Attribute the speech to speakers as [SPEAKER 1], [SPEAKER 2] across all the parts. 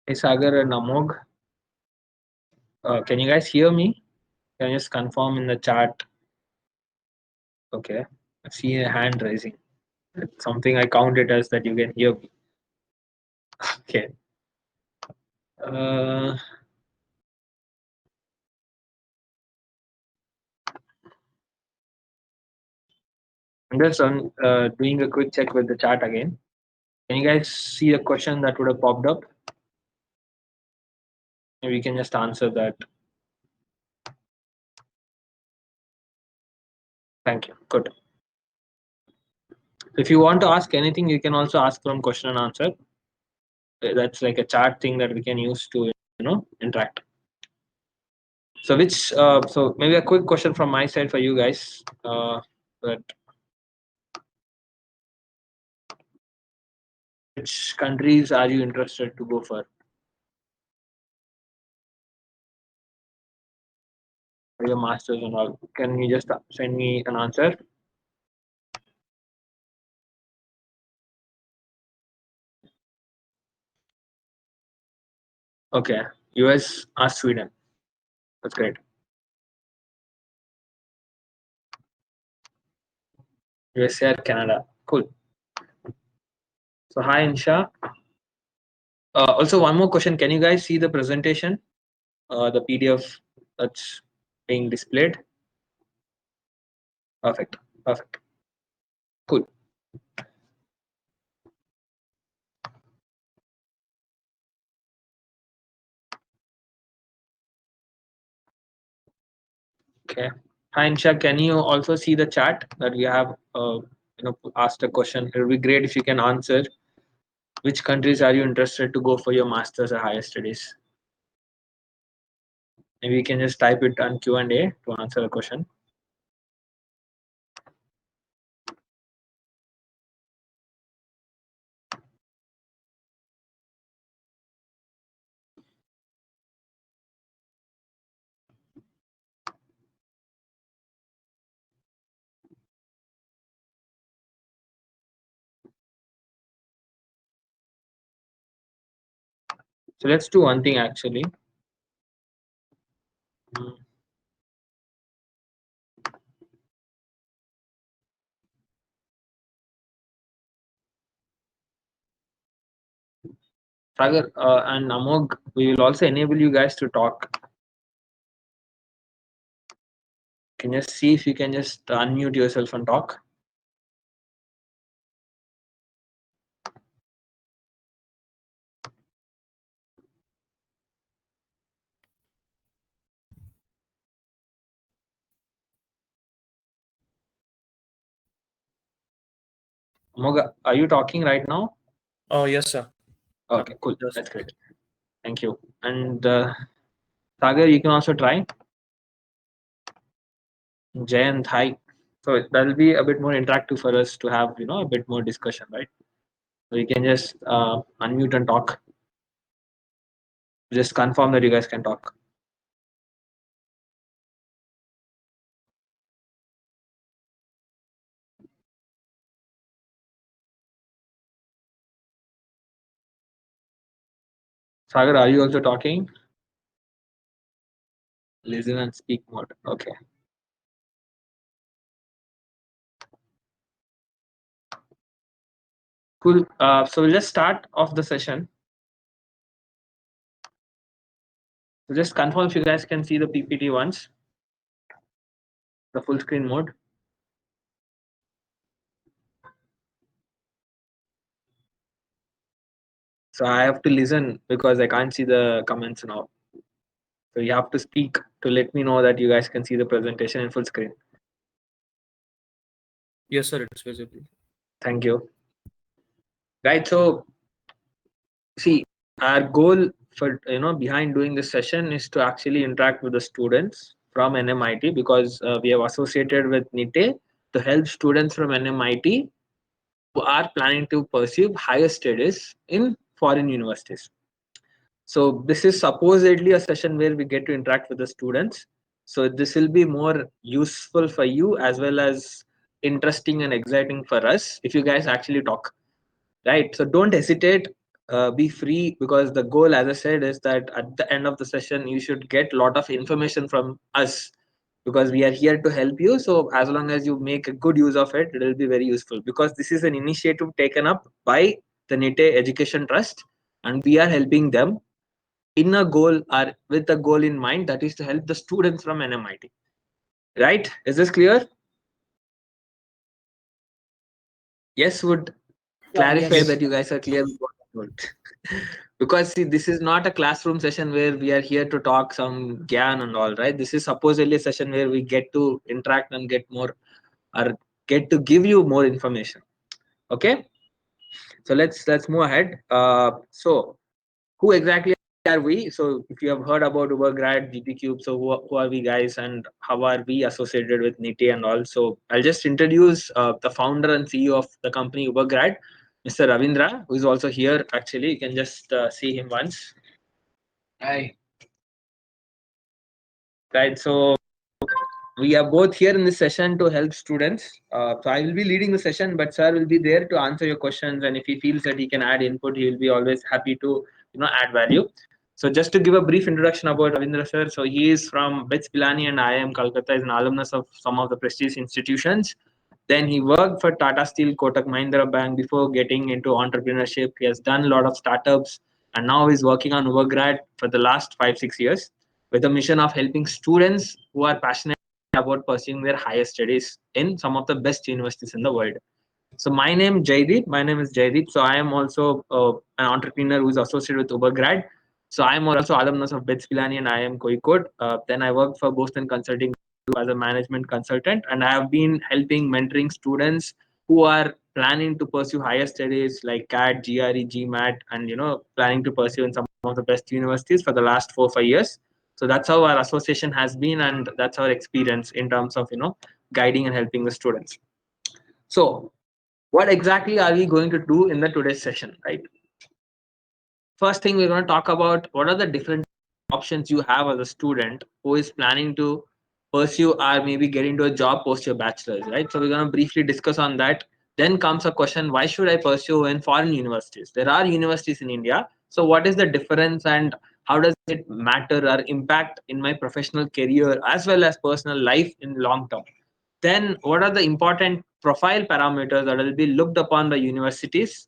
[SPEAKER 1] Hey Sagar and Amog, can you guys hear me? Can you just confirm in the chat? Okay, I see a hand raising. It's something I counted as that you can hear me. Okay. Uh, I'm just doing a quick check with the chat again. Can you guys see a question that would have popped up? Maybe we can just answer that. Thank you. Good. If you want to ask anything, you can also ask from question and answer. That's like a chat thing that we can use to interact. So so maybe a quick question from my side for you guys. That which countries are you interested to go for your masters and all? Can you just send me an answer? Okay, US or Sweden. That's great. USA or Canada. Cool. So hi Insha. Also one more question. Can you guys see the presentation? The PDF that's being displayed. Perfect. Perfect. Cool. Okay. Hi Insha, can you also see the chat that we have asked a question? It would be great if you can answer. Which countries are you interested to go for your masters or higher studies? Maybe you can just type it on Q&A to answer a question. So let's do one thing actually. Sagar and Amog, we will also enable you guys to talk. Can you see if you can just unmute yourself and talk? Amog, are you talking right now?
[SPEAKER 2] Oh, yes, sir.
[SPEAKER 1] Okay, cool. That's great. Thank you. And Sagar, you can also try. Jayant, hi. So that'll be a bit more interactive for us to have, a bit more discussion, right? So you can just unmute and talk. Just confirm that you guys can talk. Sagar, are you also talking? Listen and speak mode. Okay. Cool. So we'll just start off the session. So just confirm if you guys can see the PPT once, the full screen mode. So I have to listen because I can't see the comments now. So you have to speak to let me know that you guys can see the presentation in full screen.
[SPEAKER 2] Yes, sir, it's visible.
[SPEAKER 1] Thank you. Right. So see, our goal for behind doing this session is to actually interact with the students from NMIT because we have associated with NITTE to help students from NMIT who are planning to pursue higher studies in foreign universities. So this is supposedly a session where we get to interact with the students. So this will be more useful for you as well as interesting and exciting for us if you guys actually talk, right? So don't hesitate. be free, because the goal, as I said, is that at the end of the session you should get a lot of information from us, because we are here to help you. So as long as you make a good use of it, it will be very useful, because this is an initiative taken up by the NITTE Education Trust, and we are helping them in a goal, or with a goal in mind, that is to help the students from NMIT. Right? Is this clear? Yes, would clarify
[SPEAKER 2] Yes.
[SPEAKER 1] that you guys are clear with what I told. Because see, this is not a classroom session where we are here to talk some gyan and all, right? This is supposedly a session where we get to interact and get more, or get to give you more information. Okay, so let's move ahead. So who exactly are we? So if you have heard about Ubergrad, GPCube, so who are we guys, and how are we associated with NITTE and all? So I'll just introduce the founder and CEO of the company Ubergrad, Mr. Ravindra, who is also here. Actually, you can just see him once. Hi. Right. So we are both here in this session to help students. So I will be leading the session, but sir will be there to answer your questions. And if he feels that he can add input, he will be always happy to add value. So just to give a brief introduction about Ravindra sir, so he is from BITS Pilani and IIM Calcutta, is an alumnus of some of the prestigious institutions. Then he worked for Tata Steel, Kotak Mahindra Bank before getting into entrepreneurship. He has done a lot of startups, and now he's working on Ubergrad for the last 5 6 years with a mission of helping students who are passionate about pursuing their higher studies in some of the best universities in the world. So my name Jaideep. My name is Jaideep. So I am also an entrepreneur who is associated with Ubergrad. So I am also alumnus of BITS Pilani and I am Koikot. Then I worked for Boston Consulting Group as a management consultant, and I have been helping mentoring students who are planning to pursue higher studies like CAT, GRE, GMAT, and planning to pursue in some of the best universities for the last 4 5 years. So that's how our association has been, and that's our experience in terms of guiding and helping the students. So what exactly are we going to do in the today's session, right? First thing, we're going to talk about what are the different options you have as a student who is planning to pursue or maybe get into a job post your bachelor's, right? So we're going to briefly discuss on that. Then comes a question, why should I pursue in foreign universities? There are universities in India, so what is the difference, and how does it matter or impact in my professional career as well as personal life in long term? Then what are the important profile parameters that will be looked upon by universities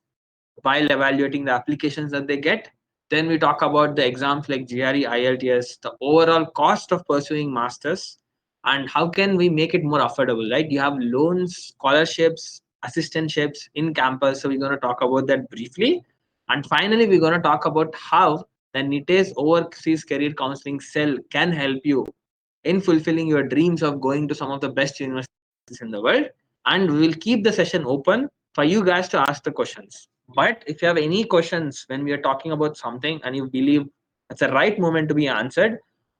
[SPEAKER 1] while evaluating the applications that they get? Then we talk about the exams like GRE, IELTS, the overall cost of pursuing masters, and how can we make it more affordable, right? You have loans, scholarships, assistantships in campus. So we're going to talk about that briefly. And finally, we're going to talk about how the NITTE's Overseas Career Counseling Cell can help you in fulfilling your dreams of going to some of the best universities in the world. And we will keep the session open for you guys to ask the questions. But if you have any questions when we are talking about something and you believe it's the right moment to be answered,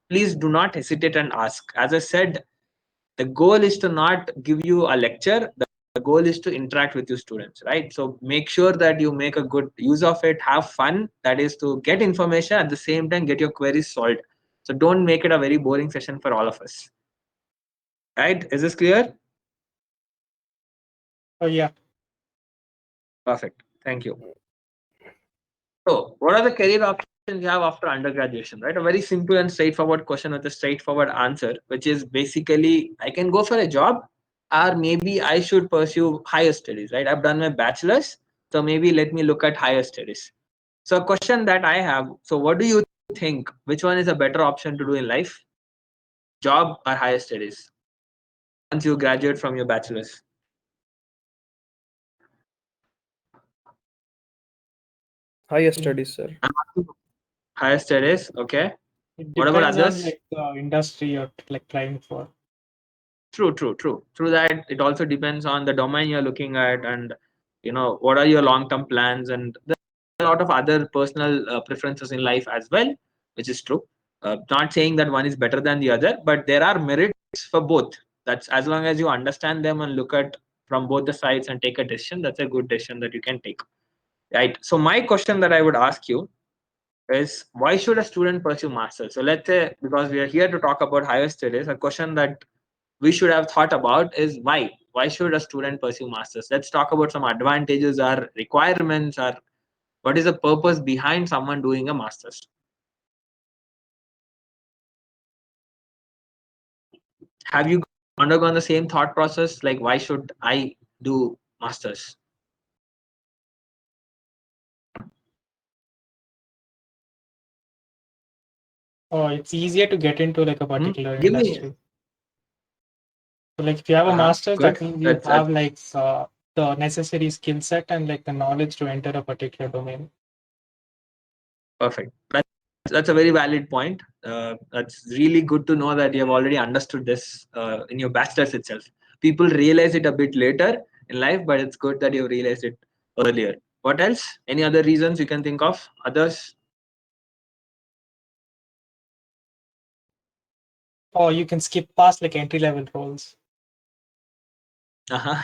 [SPEAKER 1] please do not hesitate and ask. As I said, the goal is to not give you a lecture. The goal is to interact with your students, right? So make sure that you make a good use of it, have fun. That is to get information at the same time, get your queries solved. So don't make it a very boring session for all of us. Right? Is this clear?
[SPEAKER 2] Yeah.
[SPEAKER 1] Perfect. Thank you. So, what are the career options you have after undergraduation? Right, a very simple and straightforward question with a straightforward answer, which is basically I can go for a job, or maybe I should pursue higher studies. Right, I've done my bachelor's, so maybe let me look at higher studies. So, a question that I have: so, what do you think? Which one is a better option to do in life? Job or higher studies? Once you graduate from your bachelor's,
[SPEAKER 2] Higher studies, sir.
[SPEAKER 1] I'm asking higher studies. Okay.
[SPEAKER 3] It
[SPEAKER 1] What about
[SPEAKER 3] depends on
[SPEAKER 1] others?
[SPEAKER 3] like the industry you're like trying for.
[SPEAKER 1] True that it also depends on the domain you're looking at, and what are your long-term plans, and there are a lot of other personal preferences in life as well, which is true. Not saying that one is better than the other, but there are merits for both. That's as long as you understand them and look at from both the sides and take a decision. That's a good decision that you can take, right? So my question that I would ask you is, why should a student pursue masters? So let's say, because we are here to talk about higher studies, a question that we should have thought about is, why should a student pursue masters? Let's talk about some advantages or requirements or What is the purpose behind someone doing a master's? Have you undergone the same thought process? Like, why should I do masters?
[SPEAKER 3] Oh, it's easier to get into like a particular
[SPEAKER 1] Give me.
[SPEAKER 3] industry. So like if you have a master's,
[SPEAKER 1] Good.
[SPEAKER 3] that means you
[SPEAKER 1] That's
[SPEAKER 3] have like the necessary skill set and like the knowledge to enter a particular domain.
[SPEAKER 1] perfect. That's a very valid point. That's really good to know that you have already understood this in your bachelor's itself. People realize it a bit later in life, but it's good that you realized it earlier. What else? Any other reasons you can think of? Others?
[SPEAKER 3] Or you can skip past like entry level roles.
[SPEAKER 1] Uh-huh.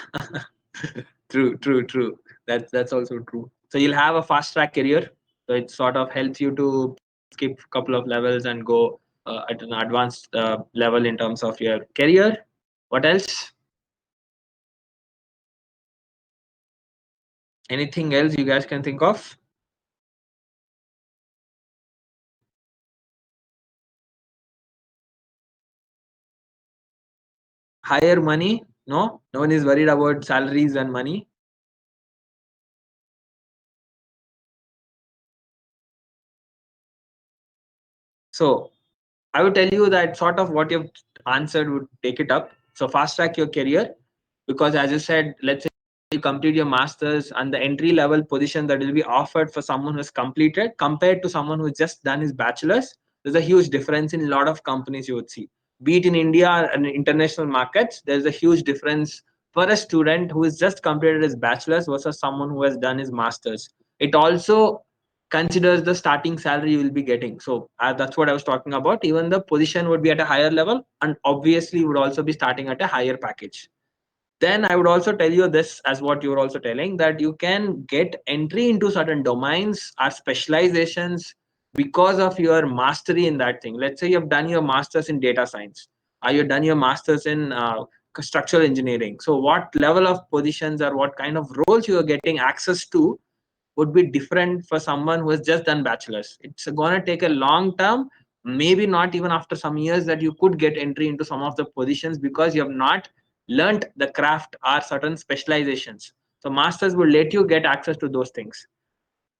[SPEAKER 1] True. That's also true. So you'll have a fast track career. So it sort of helps you to skip a couple of levels and go at an advanced level in terms of your career. What else? Anything else you guys can think of? Higher money? No one is worried about salaries and money. So I would tell you that sort of what you've answered would take it up. So fast track your career, because as you said, let's say you complete your masters and the entry level position that will be offered for someone who has completed compared to someone who has just done his bachelor's, there's a huge difference in a lot of companies you would see. Be it in India and international markets, there's a huge difference for a student who has just completed his bachelor's versus someone who has done his masters. It also considers the starting salary you will be getting. So that's what I was talking about. Even the position would be at a higher level and obviously would also be starting at a higher package. Then I would also tell you this, as what you were also telling, that you can get entry into certain domains or specializations because of your mastery in that thing. Let's say you've done your masters in data science, or you've done your masters in structural engineering. So what level of positions or what kind of roles you are getting access to would be different for someone who has just done bachelor's. It's going to take a long term, maybe not even after some years, that you could get entry into some of the positions because you have not learned the craft or certain specializations. So masters will let you get access to those things.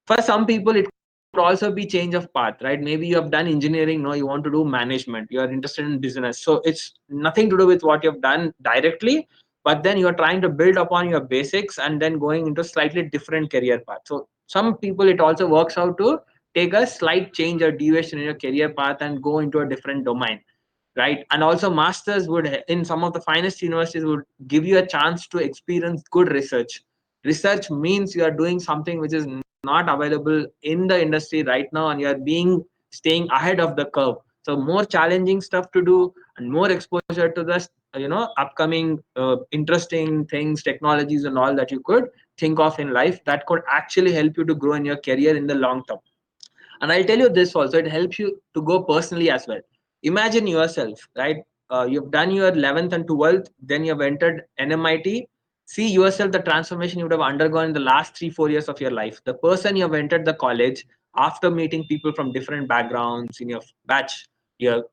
[SPEAKER 1] For some people, it could also be change of path, right? Maybe you have done engineering, no, you want to do management, you are interested in business. So it's nothing to do with what you've done directly, but then you are trying to build upon your basics and then going into slightly different career path. So some people, it also works out to take a slight change or deviation in your career path and go into a different domain, right? And also masters would, in some of the finest universities, would give you a chance to experience good research. Research means you are doing something which is not available in the industry right now, and you are being staying ahead of the curve. So more challenging stuff to do and more exposure to the upcoming interesting things, technologies and all that you could think of in life that could actually help you to grow in your career in the long term. And I'll tell you this also, it helps you to go personally as well. Imagine yourself, right? You've done your 11th and 12th, then you've entered NMIT. See yourself, the transformation you would have undergone in the last 3 4 years of your life. The person you have entered the college after meeting people from different backgrounds in your batch, your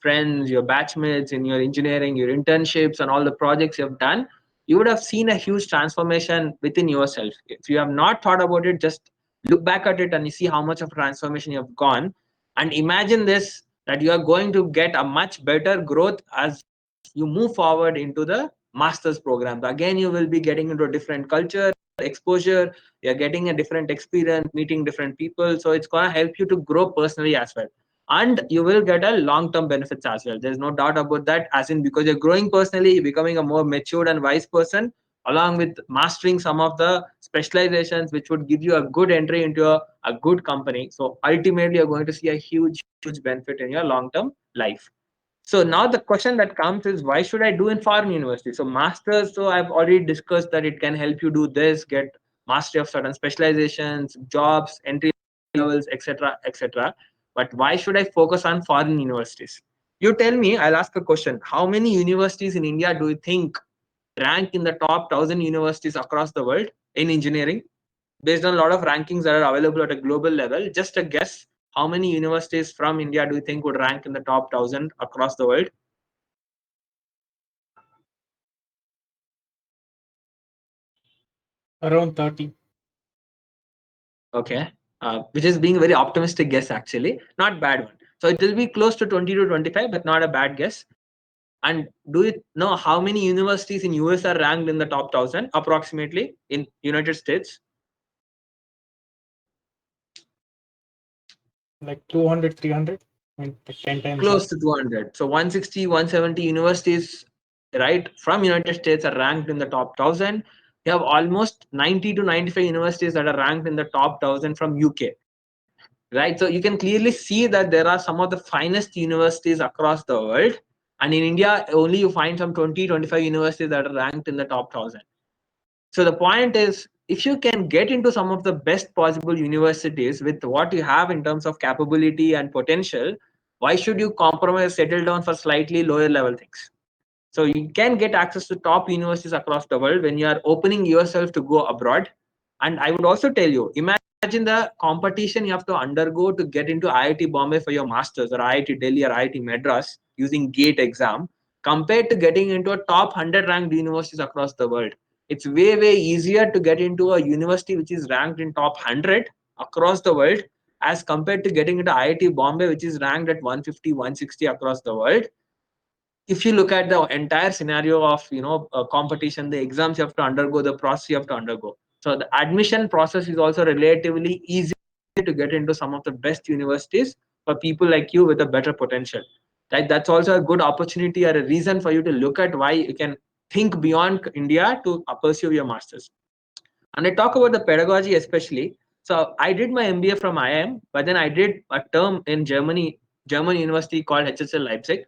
[SPEAKER 1] friends, your batchmates, in your engineering, your internships, and all the projects you have done, you would have seen a huge transformation within yourself. If you have not thought about it, just look back at it and you see how much of transformation you have gone, and imagine this, that you are going to get a much better growth as you move forward into the master's programs. Again, you will be getting into a different culture, exposure, you're getting a different experience, meeting different people. So it's going to help you to grow personally as well, and you will get a long term benefits as well. There's no doubt about that, as in because you're growing personally, you're becoming a more matured and wise person, along with mastering some of the specializations which would give you a good entry into a good company. So ultimately you're going to see a huge benefit in your long term life. So now the question that comes is, why should I do in foreign university? So masters, so I've already discussed that it can help you do this, get mastery of certain specializations, jobs, entry levels, etc. But why should I focus on foreign universities? You tell me, I'll ask a question. How many universities in India do you think rank in the top 1,000 universities across the world in engineering? based on a lot of rankings that are available at a global level, just a guess, how many universities from India do you think would rank in the top 1,000 across the world?
[SPEAKER 3] Around 30.
[SPEAKER 1] Okay, which is being a very optimistic guess actually, not bad one. So it will be close to 20 to 25, but not a bad guess. And do you know how many universities in US are ranked in the top 1,000 approximately in United States?
[SPEAKER 3] Like 200, 300. I mean, like 10 times
[SPEAKER 1] Close
[SPEAKER 3] that.
[SPEAKER 1] to 200. So 160, 170 universities, right, from United States are ranked in the top 1,000. You have almost 90 to 95 universities that are ranked in the top 1,000 from UK, right? So you can clearly see that there are some of the finest universities across the world. And in India, only you find some 20, 25 universities that are ranked in the top 1,000. So the point is, if you can get into some of the best possible universities with what you have in terms of capability and potential, why should you compromise, settle down for slightly lower level things? So you can get access to top universities across the world when you are opening yourself to go abroad. And I would also tell you, imagine the competition you have to undergo to get into IIT Bombay for your masters, or IIT Delhi or IIT Madras using GATE exam, compared to getting into a top 100 ranked universities across the world. It's way easier to get into a university which is ranked in top 100 across the world as compared to getting into IIT Bombay, which is ranked at 150, 160 across the world. If you look at the entire scenario of competition, the exams you have to undergo, the process you have to undergo, so the admission process is also relatively easy to get into some of the best universities for people like you with a better potential, right? That's also a good opportunity or a reason for you to look at why you can think beyond India to pursue your masters. And I talk about the pedagogy especially. So I did my MBA from IIM, but then I did a term in German university called HSL Leipzig.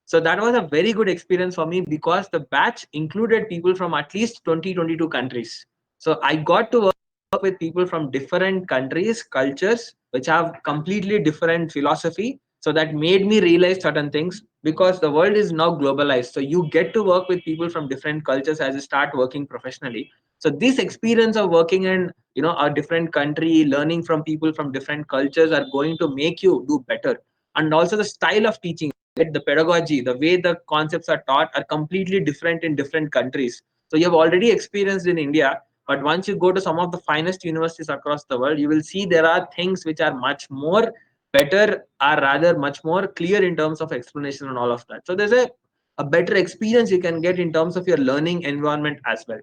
[SPEAKER 1] So that was a very good experience for me because the batch included people from at least 20, 22 countries. So I got to work with people from different countries, cultures, which have completely different philosophy. So that made me realize certain things because the world is now globalized. So you get to work with people from different cultures as you start working professionally. So this experience of working in a different country, learning from people from different cultures are going to make you do better. And also the style of teaching, the pedagogy, the way the concepts are taught are completely different in different countries. So you have already experienced in India, but once you go to some of the finest universities across the world, you will see there are things which are much more better, or rather much more clear in terms of explanation and all of that. So there's a better experience you can get in terms of your learning environment as well.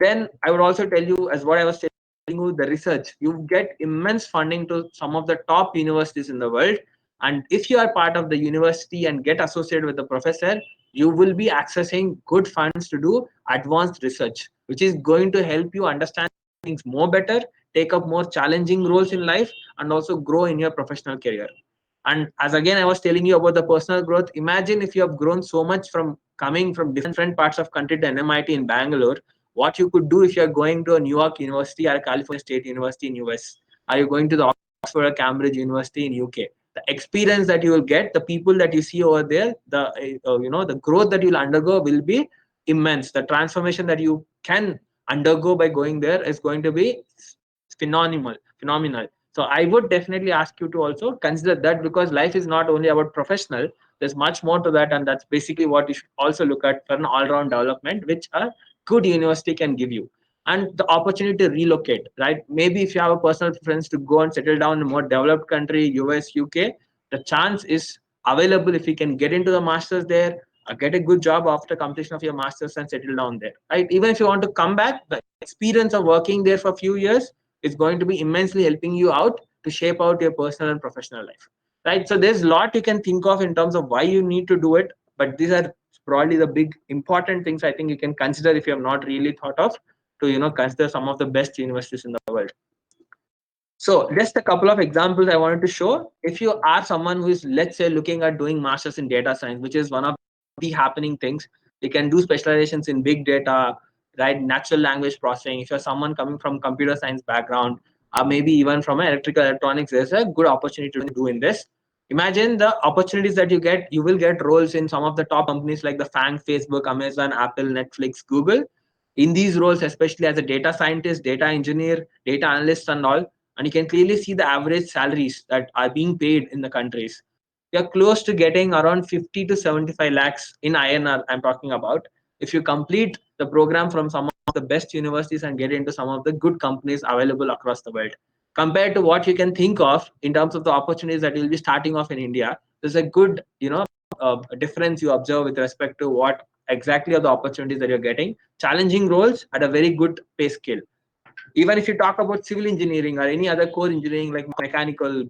[SPEAKER 1] Then I would also tell you, as what I was telling you, the research. You get immense funding to some of the top universities in the world. And if you are part of the university and get associated with the professor, you will be accessing good funds to do advanced research, which is going to help you understand things more better, take up more challenging roles in life, and also grow in your professional career. And as again I was telling you about the personal growth, imagine if you have grown so much from coming from different parts of country to NMIT in Bangalore, what you could do if you're going to a New York University or California State University in US. Are you going to the Oxford or Cambridge University in UK? The experience that you will get, the people that you see over there, the growth that you'll undergo will be immense. The transformation that you can undergo by going there is going to be phenomenal. So I would definitely ask you to also consider that, because life is not only about professional, there's much more to that, and that's basically what you should also look at for an all-round development, which a good university can give you. And the opportunity to relocate, right? Maybe if you have a personal preference to go and settle down in a more developed country, US, UK, the chance is available if you can get into the masters there, get a good job after completion of your masters and settle down there, right? Even if you want to come back, the experience of working there for a few years is going to be immensely helping you out to shape out your personal and professional life, right? So there's a lot you can think of in terms of why you need to do it, but these are probably the big important things I think you can consider if you have not really thought of to consider some of the best universities in the world. So just a couple of examples I wanted to show. If you are someone who is, let's say, looking at doing masters in data science, which is one of the happening things, you can do specializations in big data, right? Natural language processing. If you're someone coming from computer science background, or maybe even from electrical electronics, there's a good opportunity to do in this. Imagine the opportunities that you get. You will get roles in some of the top companies like the FANG, Facebook, Amazon, Apple, Netflix, Google. in these roles, especially as a data scientist, data engineer, data analyst and all, and you can clearly see the average salaries that are being paid in the countries. You're close to getting around 50 to 75 lakhs in INR, I'm talking about, if you complete the program from some of the best universities and get into some of the good companies available across the world. Compared to what you can think of in terms of the opportunities that you'll be starting off in India, there's a good, difference you observe with respect to what exactly are the opportunities that you're getting. Challenging roles at a very good pay scale. Even if you talk about civil engineering or any other core engineering like mechanical,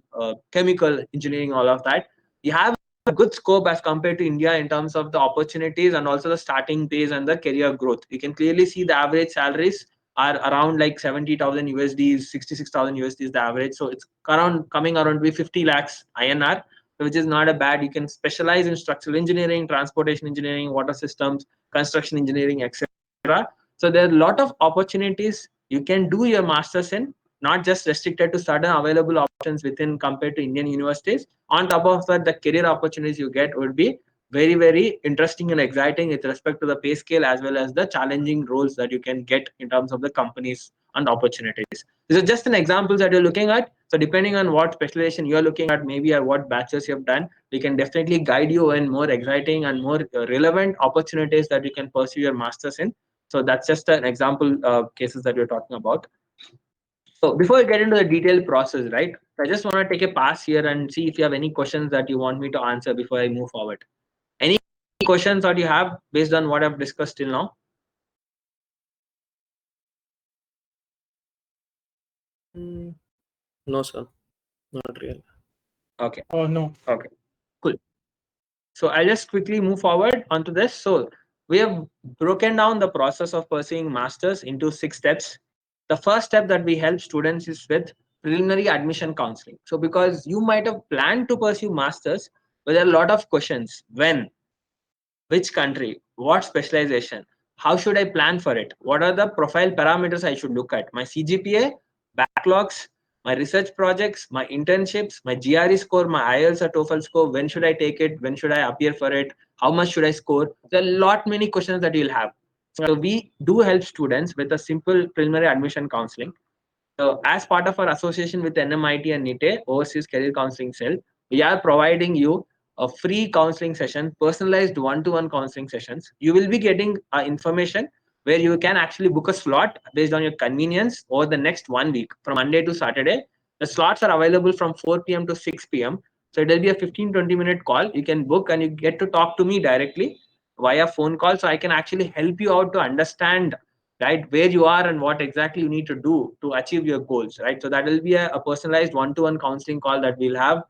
[SPEAKER 1] chemical engineering, all of that, you have a good scope as compared to India in terms of the opportunities and also the starting pays and the career growth. You can clearly see the average salaries are around like 70,000 USD, 66,000 USD is the average. So it's around coming around to be 50 lakhs INR, which is not a bad. You can specialize in structural engineering, transportation engineering, water systems, construction engineering, etc. So there are a lot of opportunities you can do your masters in, not just restricted to certain available options within compared to Indian universities. On top of that, the career opportunities you get would be very, very interesting and exciting with respect to the pay scale as well as the challenging roles that you can get in terms of the companies and opportunities. This is just an example that you're looking at. So depending on what specialization you're looking at, maybe or what bachelors you have done, we can definitely guide you in more exciting and more relevant opportunities that you can pursue your masters in. So that's just an example cases that we're talking about. So before we get into the detailed process, right, I just want to take a pass here and see if you have any questions that you want me to answer before I move forward. Any questions that you have based on what I've discussed till now?
[SPEAKER 2] No, sir. Not really.
[SPEAKER 1] Okay.
[SPEAKER 3] Oh no.
[SPEAKER 1] Okay. Cool. So I'll just quickly move forward onto this. So we have broken down the process of pursuing masters into 6 steps. The first step that we help students is with preliminary admission counseling. So because you might have planned to pursue masters, but there are a lot of questions. When, which country, what specialization, how should I plan for it, what are the profile parameters I should look at, my CGPA, backlogs, my research projects, my internships, my GRE score, my IELTS or TOEFL score, when should I take it, when should I appear for it, how much should I score. There are a lot many questions that you'll have. So we do help students with a simple preliminary admission counseling. So as part of our association with NMIT and NITTE, Overseas Career Counseling Cell, we are providing you a free counseling session, personalized one-to-one counseling sessions. You will be getting information where you can actually book a slot based on your convenience over the next 1 week from Monday to Saturday. The slots are available from 4 p.m. to 6 p.m. So it will be a 15-20 minute call. You can book and you get to talk to me directly via phone call. So I can actually help you out to understand, right, where you are and what exactly you need to do to achieve your goals, right? So that will be a personalized one-to-one counseling call that we'll have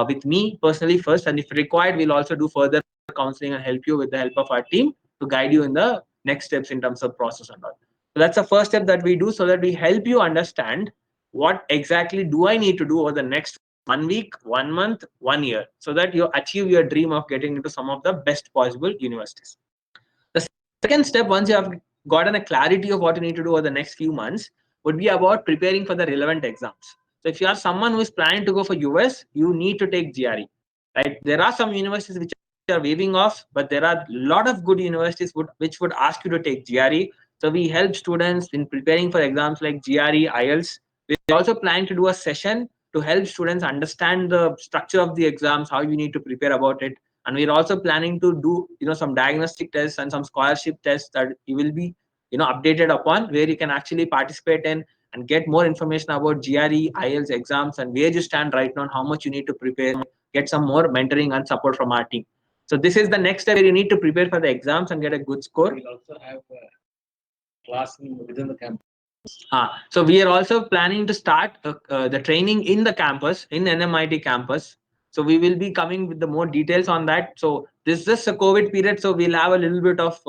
[SPEAKER 1] with me personally first, and if required we'll also do further counseling and help you with the help of our team to guide you in the next steps in terms of process and all. So that's the first step that we do, so that we help you understand what exactly do I need to do over the next 1 week, 1 month, 1 year, so that you achieve your dream of getting into some of the best possible universities. The second step, once you have gotten a clarity of what you need to do over the next few months, would be about preparing for the relevant exams. So if you are someone who is planning to go for US, you need to take GRE, right? There are some universities which are waiving off, but there are a lot of good universities which would ask you to take GRE. So we help students in preparing for exams like GRE, IELTS. We're also planning to do a session to help students understand the structure of the exams, how you need to prepare about it. And we're also planning to do some diagnostic tests and some scholarship tests that you will be updated upon, where you can actually participate in and get more information about GRE, IELTS exams and where you stand right now and how much you need to prepare, get some more mentoring and support from our team. So this is the next step where you need to prepare for the exams and get a good score.
[SPEAKER 4] We'll also have class within the campus.
[SPEAKER 1] So we are also planning to start the training in the campus, in NMIT campus. So we will be coming with the more details on that. So this is just a COVID period, so we'll have a little bit of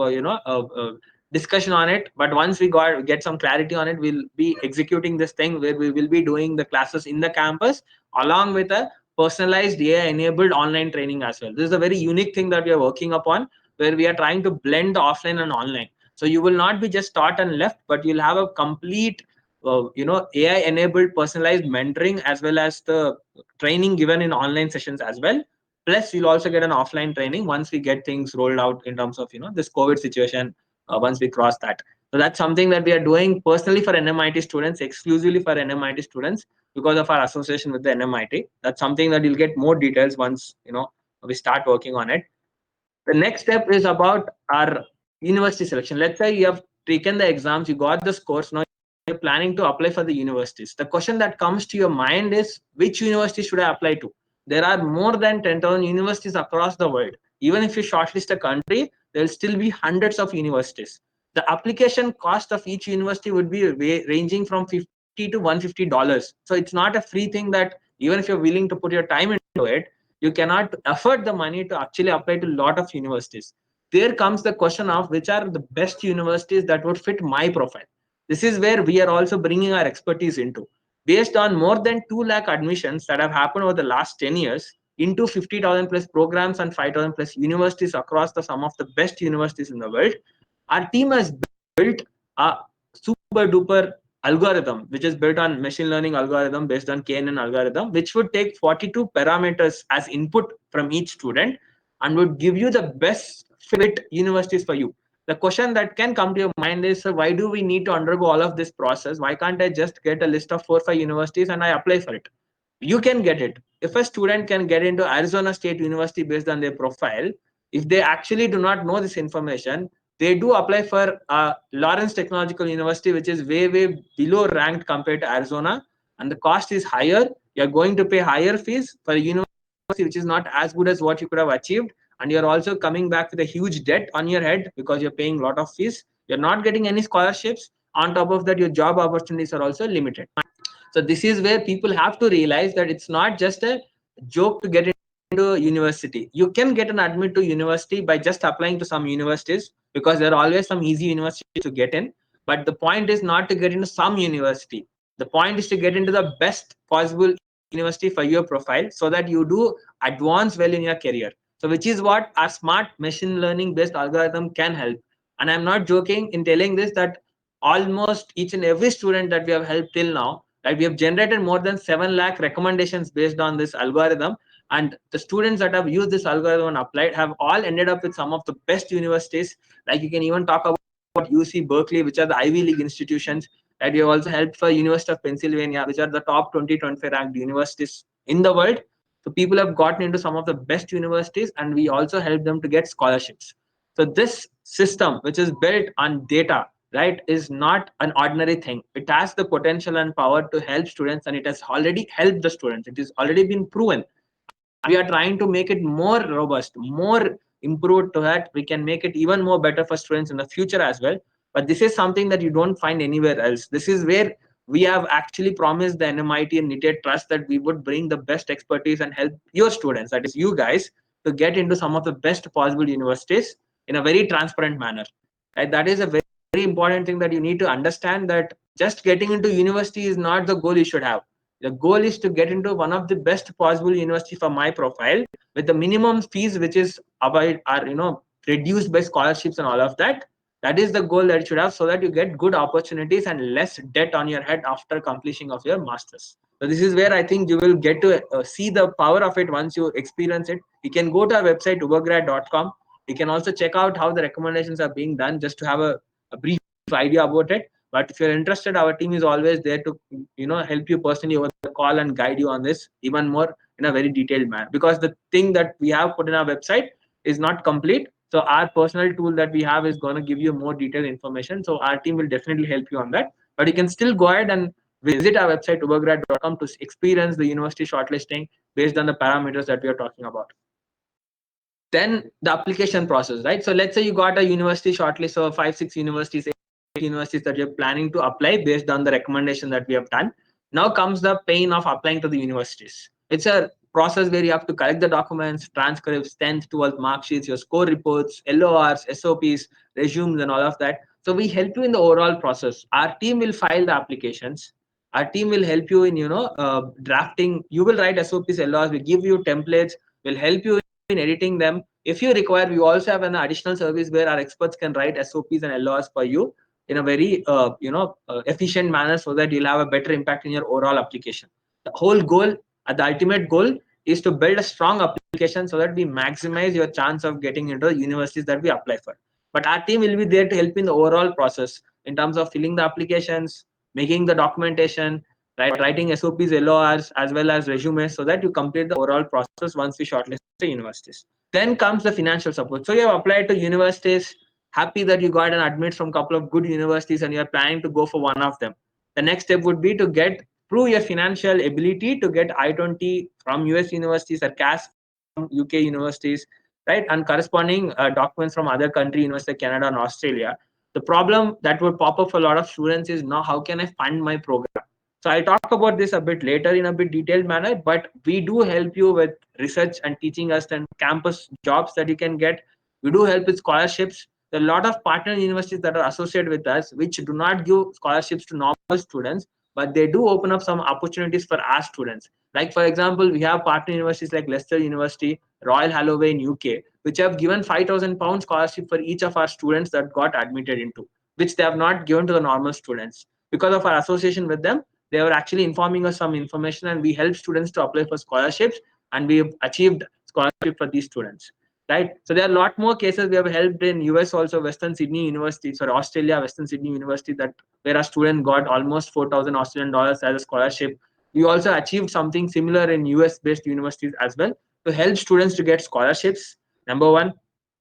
[SPEAKER 1] discussion on it. But once we get some clarity on it, we'll be executing this thing where we will be doing the classes in the campus along with a personalized AI-enabled online training as well. This is a very unique thing that we are working upon, where we are trying to blend the offline and online. So you will not be just taught and left, but you'll have a complete, AI-enabled personalized mentoring as well as the training given in online sessions as well. Plus, you'll also get an offline training once we get things rolled out in terms of this COVID situation. Once we cross that, So that's something that we are doing personally for NMIT students, exclusively for NMIT students, because of our association with the NMIT. That's something that you'll get more details once we start working on it. The next step is about our university selection. Let's say you have taken the exams, you got the scores, now you're planning to apply for the universities. The question that comes to your mind is, which university should I apply to? There are more than 10,000 universities across the world. Even if you shortlist a country, there will still be hundreds of universities. The application cost of each university would be ranging from $50 to $150. So it's not a free thing that even if you're willing to put your time into it, you cannot afford the money to actually apply to a lot of universities. There comes the question of which are the best universities that would fit my profile. This is where we are also bringing our expertise into. Based on more than 2 lakh admissions that have happened over the last 10 years into 50,000 plus programs and 5,000 plus universities across some of the best universities in the world, our team has built a super duper algorithm, which is built on machine learning algorithm based on KNN algorithm, which would take 42 parameters as input from each student and would give you the best fit universities for you. The question that can come to your mind is, why do we need to undergo all of this process? Why can't I just get a list of 4 or 5 universities and I apply for it? You can get it. If a student can get into Arizona State University based on their profile, if they actually do not know this information, they do apply for Lawrence Technological University, which is way below ranked compared to Arizona, and the cost is higher. You're going to pay higher fees for a university which is not as good as what you could have achieved, and you're also coming back with a huge debt on your head because you're paying a lot of fees. You're not getting any scholarships. On top of that, your job opportunities are also limited. So this is where people have to realize that it's not just a joke to get into university. You can get an admit to university by just applying to some universities, because there are always some easy universities to get in. But the point is not to get into some university. The point is to get into the best possible university for your profile, so that you do advance well in your career. So which is what our smart machine learning based algorithm can help. And I'm not joking in telling this, that almost each and every student that we have helped till now, right, we have generated more than 7 lakh recommendations based on this algorithm, and the students that have used this algorithm and applied have all ended up with some of the best universities. Like you can even talk about UC Berkeley, which are the Ivy League institutions. That we have also helped for University of Pennsylvania, which are the top 20-25 ranked universities in the world. So people have gotten into some of the best universities, and we also help them to get scholarships. So this system, which is built on data, right, is not an ordinary thing. It has the potential and power to help students, and it has already helped the students. It has already been proven. We are trying to make it more robust, more improved, to that we can make it even more better for students in the future as well. But this is something that you don't find anywhere else. This is where we have actually promised the NMIT and NITTE trust that we would bring the best expertise and help your students, that is you guys, to get into some of the best possible universities in a very transparent manner. Right? That is a very important thing that you need to understand, that just getting into university is not the goal you should have. The goal is to get into one of the best possible university for my profile, with the minimum fees which is about are reduced by scholarships and all of that. That is the goal that you should have, so that you get good opportunities and less debt on your head after completion of your masters. So this is where I think you will get to see the power of it once you experience it. You can go to our website ubergrad.com. You can also check out how the recommendations are being done, just to have a brief idea about it. But if you're interested, our team is always there to help you personally over the call and guide you on this even more in a very detailed manner. Because the thing that we have put in our website is not complete. So our personal tool that we have is going to give you more detailed information. So our team will definitely help you on that. But you can still go ahead and visit our website ubergrad.com to experience the university shortlisting based on the parameters that we are talking about. Then the application process, right? So let's say you got a university shortlist of 5-6 universities, 8 universities that you're planning to apply based on the recommendation that we have done. Now comes the pain of applying to the universities. It's a process where you have to collect the documents, transcripts, 10th, 12th mark sheets, your score reports, LORs, SOPs, resumes, and all of that. So we help you in the overall process. Our team will file the applications. Our team will help you in drafting. You will write SOPs, LORs. We give you templates. We'll help you in editing them. If you require, we also have an additional service where our experts can write SOPs and LORs for you in a very efficient manner, so that you'll have a better impact in your overall application. The whole goal, the ultimate goal, is to build a strong application so that we maximize your chance of getting into the universities that we apply for. But our team will be there to help in the overall process. in terms of filling the applications, making the documentation, right, writing SOPs, LORs, as well as resumes, so that you complete the overall process once we shortlist the universities. Then comes the financial support. So you have applied to universities, happy that you got an admit from a couple of good universities and you're planning to go for one of them. The next step would be to prove your financial ability to get I-20 from US universities or CAS from UK universities, right, and corresponding documents from other country, university, Canada and Australia. The problem that would pop up for a lot of students is, now how can I fund my program? So I'll talk about this a bit later in a bit detailed manner, but we do help you with research and teaching assistant campus jobs that you can get. We do help with scholarships. There are a lot of partner universities that are associated with us, which do not give scholarships to normal students, but they do open up some opportunities for our students. Like, for example, we have partner universities like Leicester University, Royal Holloway in UK, which have given £5,000 scholarship for each of our students that got admitted into, which they have not given to the normal students. Because of our association with them, they were actually informing us some information, and we help students to apply for scholarships, and we have achieved scholarship for these students, right? So there are a lot more cases we have helped in US also, Western Sydney University, sorry, Australia, Western Sydney University, that where a student got almost 4,000 Australian dollars as a scholarship. We also achieved something similar in US based universities as well to help students to get scholarships. Number one,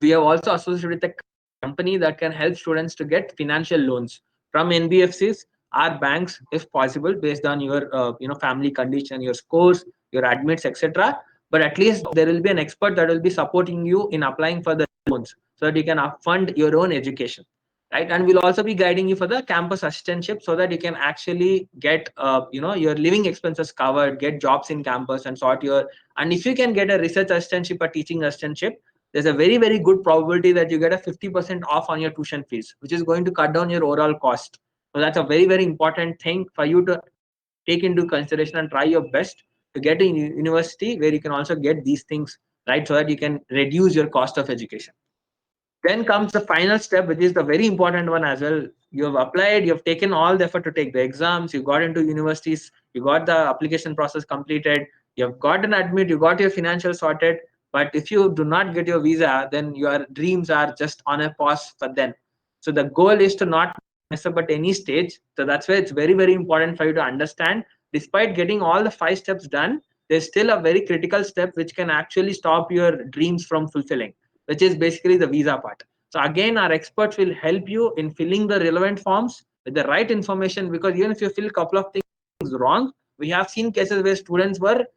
[SPEAKER 1] we have also associated with a company that can help students to get financial loans from NBFCs, our banks, if possible, based on your family condition, your scores, your admits, etc. But at least there will be an expert that will be supporting you in applying for the loans, so that you can fund your own education, right? And we'll also be guiding you for the campus assistantship, so that you can actually get your living expenses covered, get jobs in campus, and sort your. And if you can get a research assistantship or teaching assistantship, there's a very, very good probability that you get a 50% off on your tuition fees, which is going to cut down your overall cost. So that's a very, very important thing for you to take into consideration and try your best to get a university where you can also get these things, right, so that you can reduce your cost of education. Then comes the final step, which is the very important one as well. You have applied, you have taken all the effort to take the exams, you got into universities, you got the application process completed, you have got an admit, you got your financial sorted. But if you do not get your visa, then your dreams are just on a pause for then. So the goal is to not mess up at any stage. So that's why it's very, very important for you to understand, despite getting all the 5 steps done, there's still a very critical step which can actually stop your dreams from fulfilling, which is basically the visa part. So again, our experts will help you in filling the relevant forms with the right information, because even if you fill a couple of things wrong, we have seen cases where students were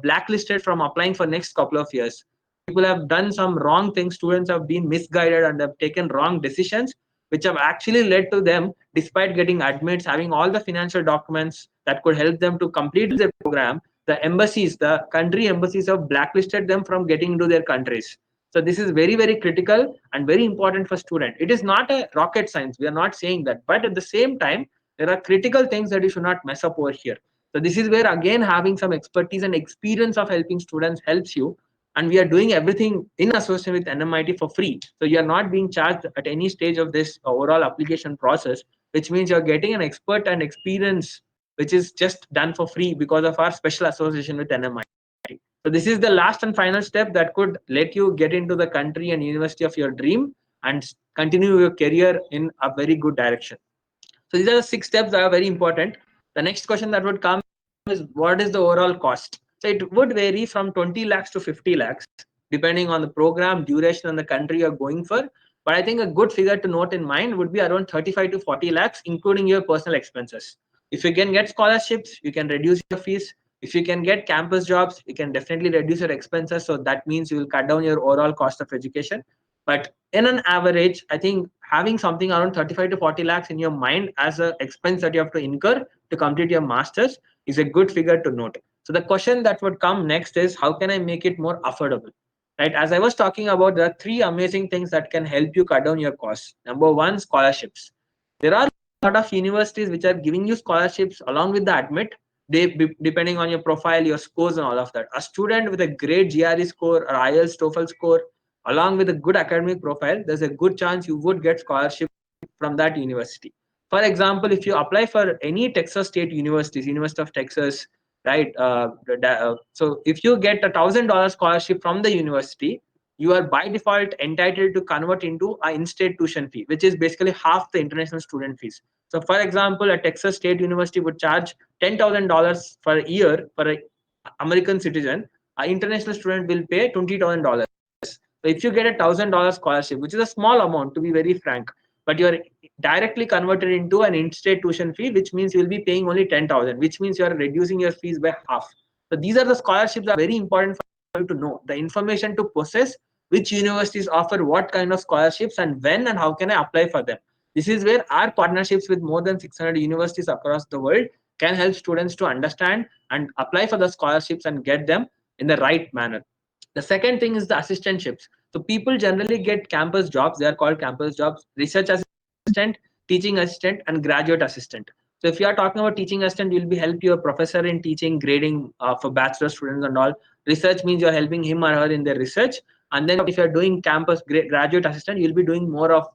[SPEAKER 1] blacklisted from applying for next couple of years. People have done some wrong things, students have been misguided and have taken wrong decisions, which have actually led to them, despite getting admits, having all the financial documents that could help them to complete their program, the embassies, the country embassies have blacklisted them from getting into their countries. So this is very, very critical and very important for student. It is not a rocket science. We are not saying that. But at the same time, there are critical things that you should not mess up over here. So this is where, again, having some expertise and experience of helping students helps you. And we are doing everything in association with NMIT for free. So you are not being charged at any stage of this overall application process, which means you're getting an expert and experience, which is just done for free because of our special association with NMIT. So this is the last and final step that could let you get into the country and university of your dream and continue your career in a very good direction. So these are the 6 steps that are very important. The next question that would come is, what is the overall cost? So it would vary from 20 lakhs to 50 lakhs, depending on the program, duration, and the country you're going for. But I think a good figure to note in mind would be around 35 to 40 lakhs, including your personal expenses. If you can get scholarships, you can reduce your fees. If you can get campus jobs, you can definitely reduce your expenses. So that means you will cut down your overall cost of education. But in an average, I think having something around 35 to 40 lakhs in your mind as an expense that you have to incur to complete your master's is a good figure to note. So the question that would come next is, how can I make it more affordable? Right? As I was talking about, there are 3 amazing things that can help you cut down your costs. Number 1, scholarships. There are a lot of universities which are giving you scholarships along with the admit, depending on your profile, your scores, and all of that. A student with a great GRE score or IELTS TOEFL score, along with a good academic profile, there's a good chance you would get scholarship from that university. For example, if you apply for any Texas state universities, University of Texas, right? So if you get $1,000 scholarship from the university, you are by default entitled to convert into an in-state tuition fee, which is basically half the international student fees. So, for example, a Texas State University would charge $10,000 for a year for an American citizen. An international student will pay $20,000. So, if you get $1,000 scholarship, which is a small amount to be very frank, but you're directly converted into an in-state tuition fee, which means you'll be paying only 10,000, which means you're reducing your fees by half. So, these are the scholarships that are very important for you to know, the information to possess, which universities offer what kind of scholarships and when and how can I apply for them. This is where our partnerships with more than 600 universities across the world can help students to understand and apply for the scholarships and get them in the right manner. The second thing is the assistantships. So people generally get campus jobs. They are called campus jobs: research assistant, teaching assistant, and graduate assistant. So if you are talking about teaching assistant, you'll be help your professor in teaching, grading for bachelor students and all. Research means you're helping him or her in their research. And then if you're doing campus graduate assistant, you'll be doing more of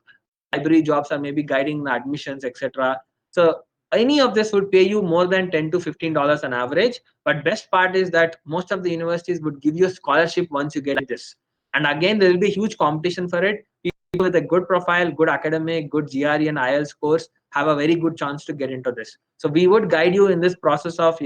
[SPEAKER 1] library jobs or maybe guiding the admissions, etc. So any of this would pay you more than $10 to $15 on average. But best part is that most of the universities would give you a scholarship once you get this. And again, there will be huge competition for it. People with a good profile, good academic, good GRE and IELTS scores have a very good chance to get into this. So we would guide you in this process of,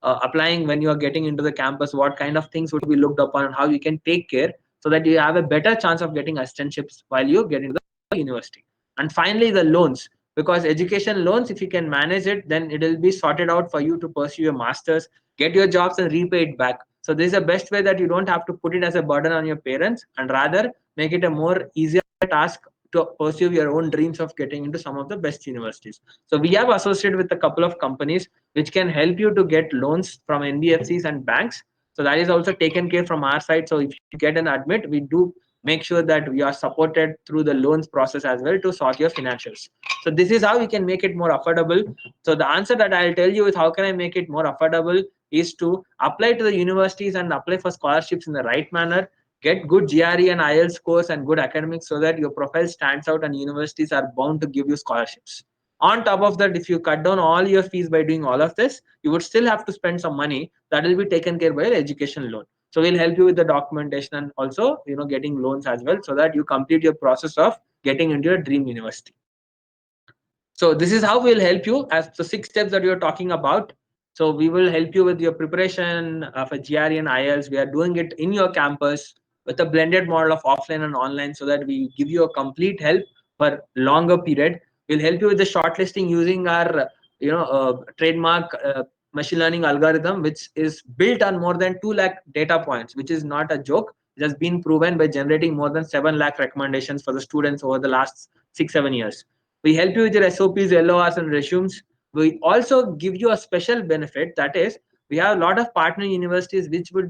[SPEAKER 1] applying when you are getting into the campus, what kind of things would be looked upon and how you can take care so that you have a better chance of getting assistantships while you get into the university. And finally, the loans, because education loans, if you can manage it, then it will be sorted out for you to pursue your masters, get your jobs and repay it back. So this is the best way that you don't have to put it as a burden on your parents and rather make it a more easier task to pursue your own dreams of getting into some of the best universities. So we have associated with a couple of companies which can help you to get loans from NBFCs and banks. So that is also taken care from our side. So if you get an admit, we do make sure that we are supported through the loans process as well to sort your financials. So this is how we can make it more affordable. So the answer that I'll tell you is how can I make it more affordable is to apply to the universities and apply for scholarships in the right manner, get good GRE and IELTS scores and good academics so that your profile stands out and universities are bound to give you scholarships. On top of that, if you cut down all your fees by doing all of this, you would still have to spend some money that will be taken care by your education loan. So we'll help you with the documentation and also, getting loans as well so that you complete your process of getting into your dream university. So this is how we'll help you as the 6 steps that you're talking about. So we will help you with your preparation for GRE and IELTS. We are doing it in your campus with a blended model of offline and online so that we give you a complete help for longer period. We'll help you with the shortlisting using our trademark machine learning algorithm, which is built on more than 2 lakh data points, which is not a joke. It has been proven by generating more than 7 lakh recommendations for the students over the last 6-7 years. We help you with your SOPs, LORs, and resumes. We also give you a special benefit, that is, we have a lot of partner universities which would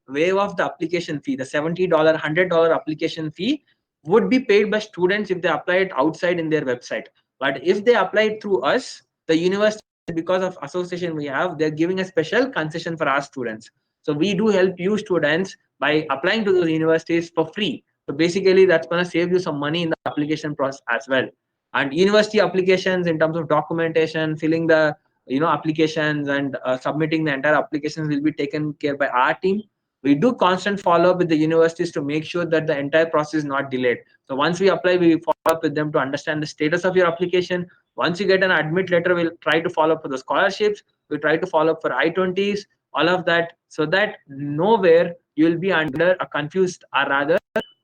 [SPEAKER 1] waive off the application fee. The $70, $100 application fee would be paid by students if they apply it outside in their website. But if they apply it through us, the university, because of association we have, they're giving a special concession for our students. So we do help you students by applying to those universities for free. So basically, that's going to save you some money in the application process as well. And university applications in terms of documentation, filling the applications and submitting the entire applications will be taken care by our team. We do constant follow up with the universities to make sure that the entire process is not delayed. So once we apply, we follow up with them to understand the status of your application. Once you get an admit letter, we'll try to follow up for the scholarships. We try to follow up for I-20s, all of that, so that nowhere you will be under a confused or rather,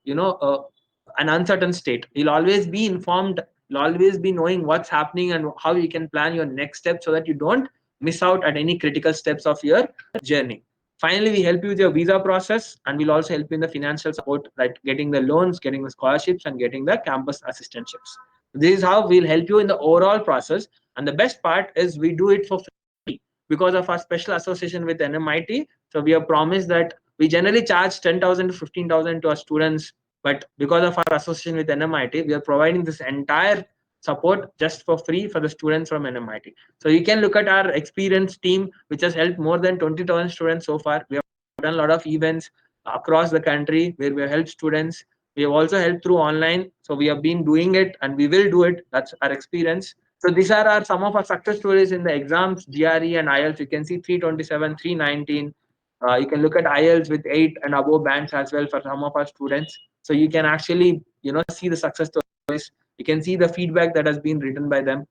[SPEAKER 1] an uncertain state. You'll always be informed. You'll always be knowing what's happening and how you can plan your next step so that you don't miss out at any critical steps of your journey. Finally, we help you with your visa process, and we'll also help you in the financial support, like getting the loans, getting the scholarships, and getting the campus assistantships. This is how we'll help you in the overall process. And the best part is we do it for free because of our special association with NMIT. So we have promised that we generally charge 10,000 to 15,000 to our students, but because of our association with NMIT, we are providing this entire support just for free for the students from NMIT. So you can look at our experienced team, which has helped more than 20,000 students so far. We have done a lot of events across the country where we have helped students. We have also helped through online. So we have been doing it and we will do it. That's our experience. So these are some of our success stories in the exams, GRE and IELTS. You can see 327, 319, You can look at IELTS with 8 and above bands as well for some of our students. So you can actually, see the success stories. You can see the feedback that has been written by them.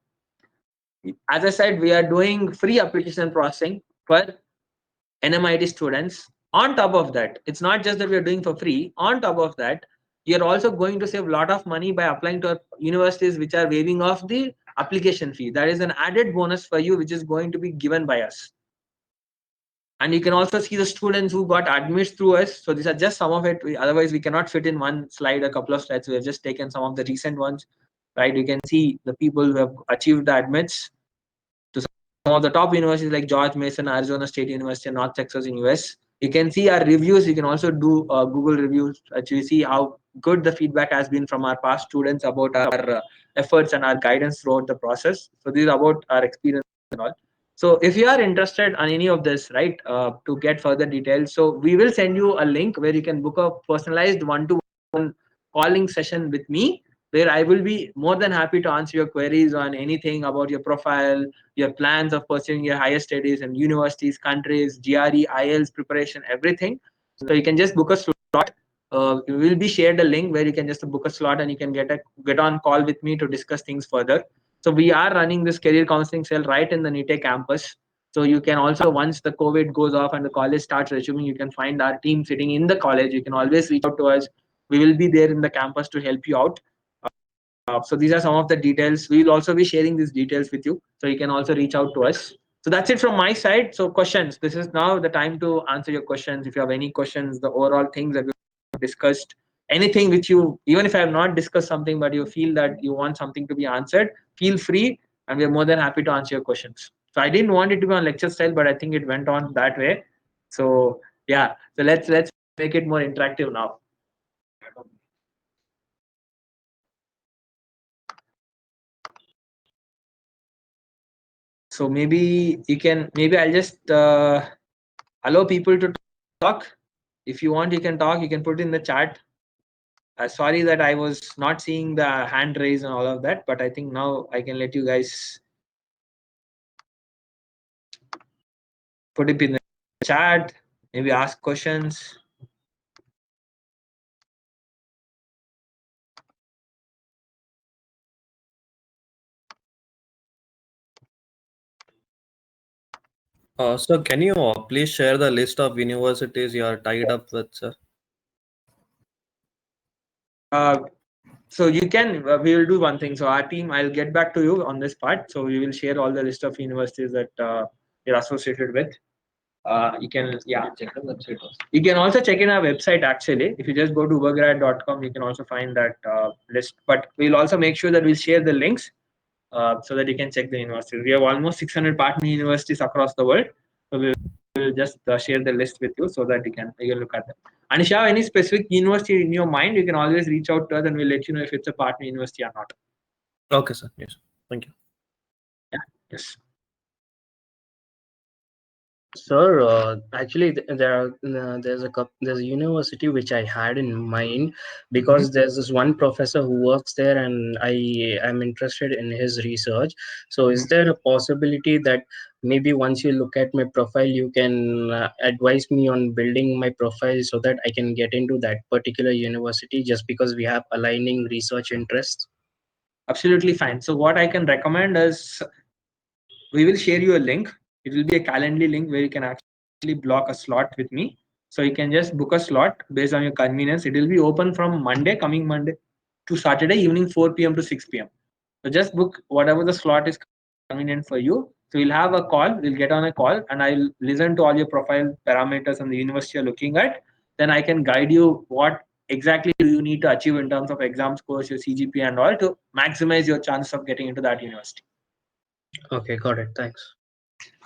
[SPEAKER 1] As I said, we are doing free application processing for NMIT students. On top of that, it's not just that we are doing for free. On top of that, you're also going to save a lot of money by applying to universities which are waiving off the application fee. That is an added bonus for you, which is going to be given by us. And you can also see the students who got admits through us. So these are just some of it. Otherwise, we cannot fit in one slide, a couple of slides. We have just taken some of the recent ones, right? You can see the people who have achieved the admits to some of the top universities like George Mason, Arizona State University, and North Texas in US. You can see our reviews. You can also do Google reviews to see how good the feedback has been from our past students about our efforts and our guidance throughout the process. So this is about our experience and all. So if you are interested on any of this, right, to get further details, so we will send you a link where you can book a personalized one-to-one calling session with me, where I will be more than happy to answer your queries on anything about your profile, your plans of pursuing your higher studies and universities, countries, GRE, IELTS preparation, everything. So you can just book a slot. We will be shared a link where you can just book a slot and you can get on call with me to discuss things further. So we are running this career counseling cell right in the NITTE campus. So you can also, once the COVID goes off and the college starts resuming, you can find our team sitting in the college. You can always reach out to us. We will be there in the campus to help you out. So these are some of the details. We will also be sharing these details with you. So you can also reach out to us. So that's it from my side. So questions. This is now the time to answer your questions. If you have any questions, the overall things that we discussed, anything which you, even if I have not discussed something, but you feel that you want something to be answered, feel free, and we're more than happy to answer your questions. So I didn't want it to be on lecture style, but I think it went on that way. So yeah, so let's make it more interactive now. So maybe you can, maybe I'll just allow people to talk. If you want, you can talk. You can put in the chat. Sorry that I was not seeing the hand raise and all of that, but I think now I can let you guys put it in the chat, maybe ask questions.
[SPEAKER 2] So can you please share the list of universities you are tied up with, sir?
[SPEAKER 1] So you can, we will do one thing. So our team, I'll get back to you on this part. So we will share all the list of universities that you're associated with. You can, yeah, check the website also. You can also check in our website actually. If you just go to ubergrad.com, you can also find that list. But we'll also make sure that we'll share the links so that you can check the universities. We have almost 600 partner universities across the world. So we'll just share the list with you so that you can look at them. And if you have any specific university in your mind, you can always reach out to us and we'll let you know if it's a partner university or not.
[SPEAKER 2] Okay, sir. Yes. Thank you.
[SPEAKER 1] Yeah. Yes.
[SPEAKER 5] Sir, actually, there's a university which I had in mind because there's this one professor who works there, and I am interested in his research. So, is there a possibility that maybe once you look at my profile, you can advise me on building my profile so that I can get into that particular university just because we have aligning research interests?
[SPEAKER 1] Absolutely fine. So what I can recommend is we will share you a link. It will be a Calendly link where you can actually block a slot with me. So you can just book a slot based on your convenience. It will be open from coming Monday to Saturday evening 4 p.m. to 6 p.m. So just book whatever the slot is convenient for you. So we'll have a call, we'll get on a call, and I'll listen to all your profile parameters and the university you're looking at. Then I can guide you what exactly do you need to achieve in terms of exam scores, your CGPA and all to maximize your chance of getting into that university.
[SPEAKER 5] Okay, got it. Thanks.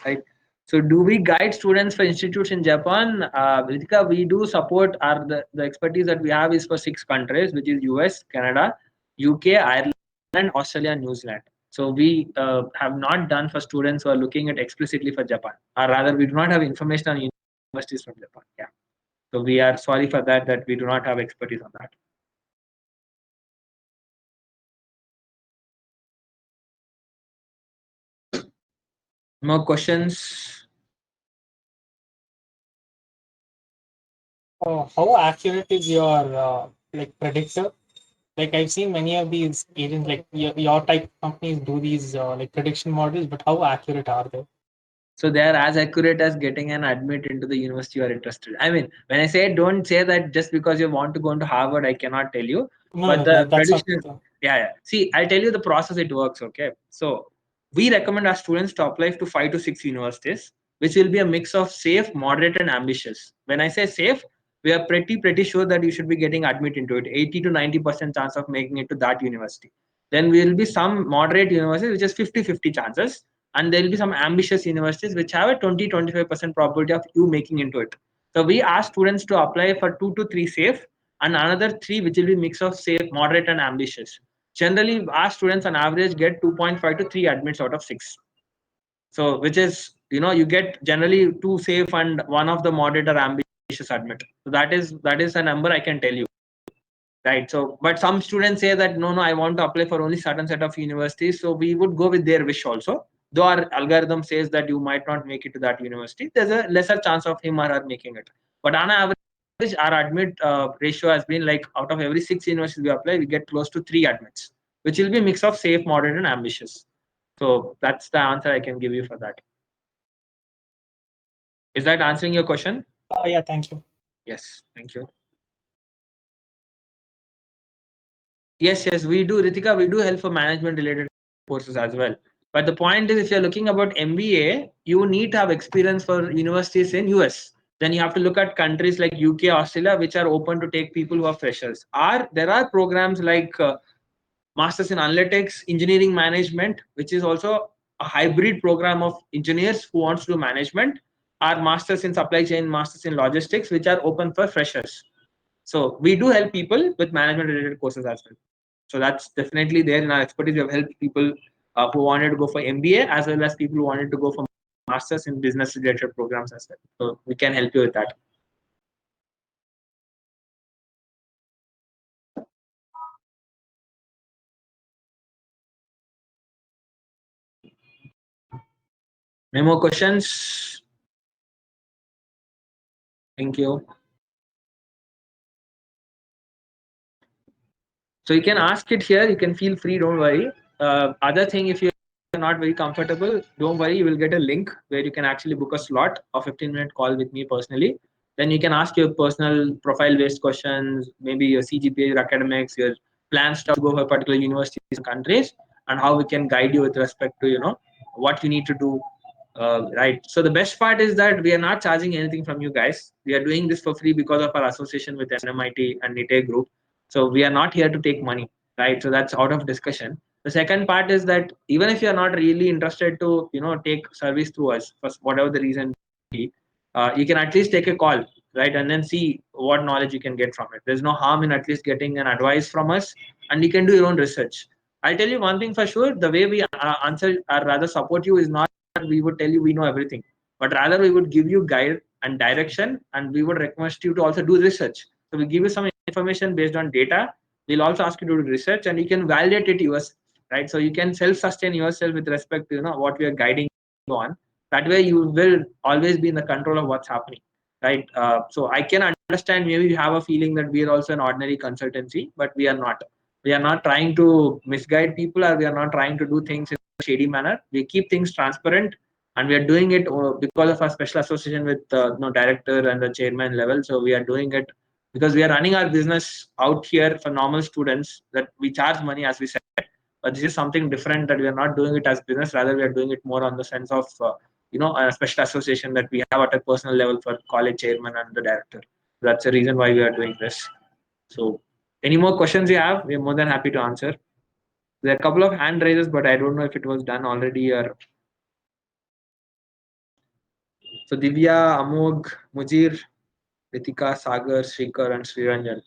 [SPEAKER 1] Right. So do we guide students for institutes in Japan? Ritika, we do support the expertise that we have is for 6 countries, which is US, Canada, UK, Ireland, Australia, and New Zealand. So we have not done for students who are looking at explicitly for Japan, or rather we do not have information on universities from Japan. Yeah. So we are sorry for that we do not have expertise on that. More questions?
[SPEAKER 3] How accurate is your like predictor? Like I've seen many of these agents, like your type of companies do these like prediction models, but how accurate are they?
[SPEAKER 1] So they are as accurate as getting an admit into the university you are interested. I mean, when I say, don't say that just because you want to go into Harvard, I cannot tell you.
[SPEAKER 3] No,
[SPEAKER 1] But
[SPEAKER 3] no,
[SPEAKER 1] the
[SPEAKER 3] that's not.
[SPEAKER 1] traditional, yeah. See, I'll tell you the process it works. Okay, so we recommend our students to apply to 5 to 6 universities, which will be a mix of safe, moderate, and ambitious. When I say safe, we are pretty sure that you should be getting admit into it. 80 to 90% chance of making it to that university. Then will be some moderate universities, which is 50-50 chances, and there will be some ambitious universities which have a 20-25% probability of you making into it. So we ask students to apply for 2 to 3 safe and another 3 which will be mix of safe, moderate, and ambitious. Generally, our students on average get 2.5 to 3 admits out of 6. So which is, you get generally 2 safe and 1 of the moderate or ambitious admit. So that is a number I can tell you. Right. So, but some students say that no, I want to apply for only certain set of universities. So we would go with their wish also. Though our algorithm says that you might not make it to that university, there's a lesser chance of him or her making it. But on average, our admit ratio has been like out of every 6 universities we apply, we get close to 3 admits, which will be a mix of safe, moderate, and ambitious. So that's the answer I can give you for that. Is that answering your question?
[SPEAKER 3] Yeah, thank you.
[SPEAKER 1] Yes, thank you. Yes, we do, Ritika. We do help for management related courses as well. But the point is, if you're looking about MBA, you need to have experience for universities in US. Then you have to look at countries like UK, Australia, which are open to take people who are freshers. There are programs like Masters in Analytics, Engineering Management, which is also a hybrid program of engineers who wants to do management, or Masters in Supply Chain, Masters in Logistics, which are open for freshers. So we do help people with management related courses as well. So that's definitely there in our expertise. We have helped people who wanted to go for MBA as well as people who wanted to go for masters in business related programs as well. So we can help you with that. Any more questions? Thank you. So you can ask it here. You can feel free. Don't worry. Other thing, if you're not very comfortable, don't worry. You will get a link where you can actually book a slot of 15-minute call with me personally. Then you can ask your personal profile-based questions, maybe your CGPA, your academics, your plans to go for particular universities and countries, and how we can guide you with respect to what you need to do. Right. So the best part is that we are not charging anything from you guys. We are doing this for free because of our association with NMIT and NITTE group. So we are not here to take money, right? So that's out of discussion. The second part is that even if you're not really interested to, take service through us for whatever the reason be, you can at least take a call, right? And then see what knowledge you can get from it. There's no harm in at least getting an advice from us, and you can do your own research. I'll tell you one thing for sure: the way we answer or rather support you is not that we would tell you we know everything, but rather we would give you guide and direction, and we would request you to also do research. So we give you some information based on data. We'll also ask you to do research, and you can validate it yourself, right? So you can self-sustain yourself with respect to what we are guiding you on. That way, you will always be in the control of what's happening, right? So I can understand maybe you have a feeling that we are also an ordinary consultancy, but we are not. We are not trying to misguide people, or we are not trying to do things in a shady manner. We keep things transparent, and we are doing it because of our special association with director and the chairman level. So we are doing it because we are running our business out here for normal students that we charge money, as we said, but this is something different, that we are not doing it as business, rather we are doing it more on the sense of a special association that we have at a personal level for college chairman and the director. That's the reason why we are doing this. So any more questions you have, we are more than happy to answer. There are a couple of hand raises, but I don't know if it was done already or. So Divya, Amog, Mujir, Ritika, Sagar, Shrikar, and Sriranjan.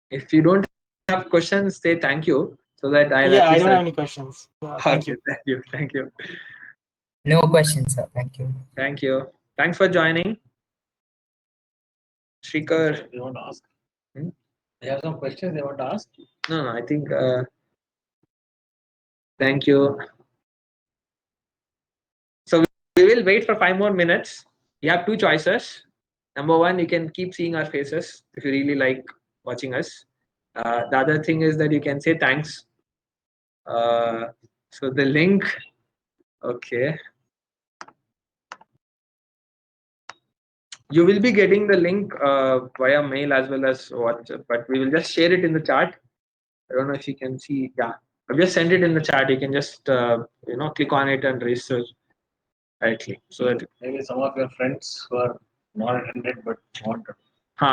[SPEAKER 1] If you don't have questions, say thank you so that I'll
[SPEAKER 3] Yeah,
[SPEAKER 1] at
[SPEAKER 3] I
[SPEAKER 1] least.
[SPEAKER 3] don't have any questions. Thank you.
[SPEAKER 1] Thank you. Thank you.
[SPEAKER 6] No questions, sir. Thank you.
[SPEAKER 1] Thank you. Thanks for joining. Shrikar.
[SPEAKER 4] They want to ask.
[SPEAKER 1] Hmm?
[SPEAKER 4] They have some questions they want to ask.
[SPEAKER 1] No, I think. Thank you. So we will wait for 5 more minutes. You have two choices. Number one, you can keep seeing our faces if you really like watching us. The other thing is that you can say thanks. So the link, okay. You will be getting the link via mail as well as WhatsApp, but we will just share it in the chat. I don't know if you can see. Yeah, I've just sent it in the chat. You can just click on it and register directly. So that
[SPEAKER 4] Maybe some of your friends who are not attended but want to.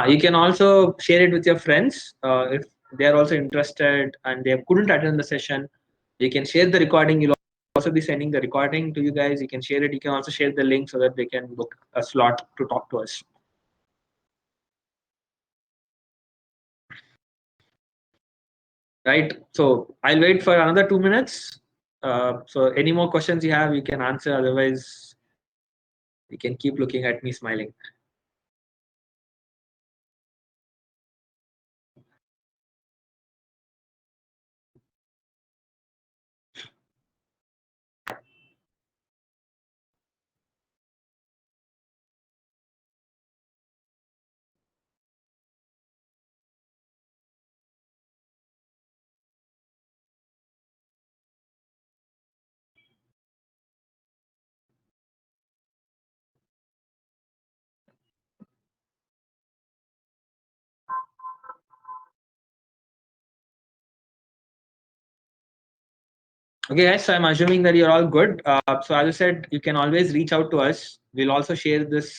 [SPEAKER 1] you can also share it with your friends if they are also interested and they couldn't attend the session. You can share the recording. You'll also be sending the recording to you guys. You can share it. You can also share the link so that they can book a slot to talk to us. Right. So I'll wait for another 2 minutes. So any more questions you have, you can answer. Otherwise, you can keep looking at me smiling. Okay, guys, so I'm assuming that you're all good. So as I said, you can always reach out to us. We'll also share this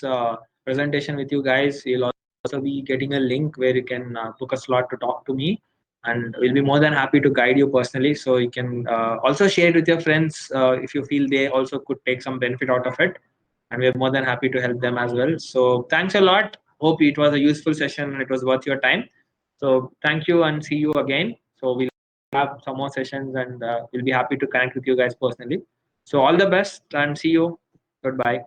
[SPEAKER 1] presentation with you guys. You'll also be getting a link where you can book a slot to talk to me. And we'll be more than happy to guide you personally. So you can also share it with your friends if you feel they also could take some benefit out of it. And we're more than happy to help them as well. So thanks a lot. Hope it was a useful session and it was worth your time. So thank you and see you again. So we'll have some more sessions and we'll be happy to connect with you guys personally. So all the best and see you. Goodbye.